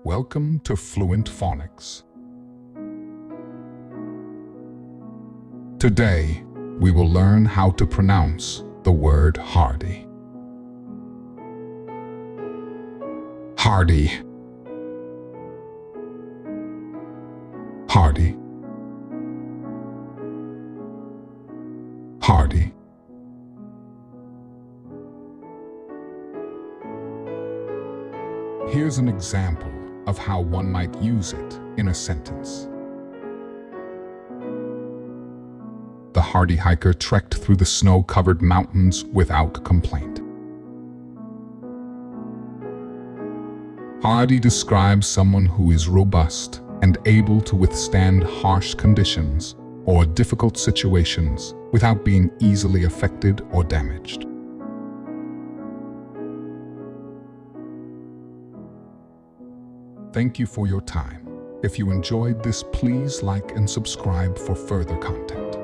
Welcome to Fluent Phonics. Today, we will learn how to pronounce the word hardy. Hardy. Hardy. Hardy. Here's an example of how one might use it in a sentence. The hardy hiker trekked through the snow-covered mountains without complaint. Hardy describes someone who is robust and able to withstand harsh conditions or difficult situations without being easily affected or damaged. Thank you for your time. If you enjoyed this, please like and subscribe for further content.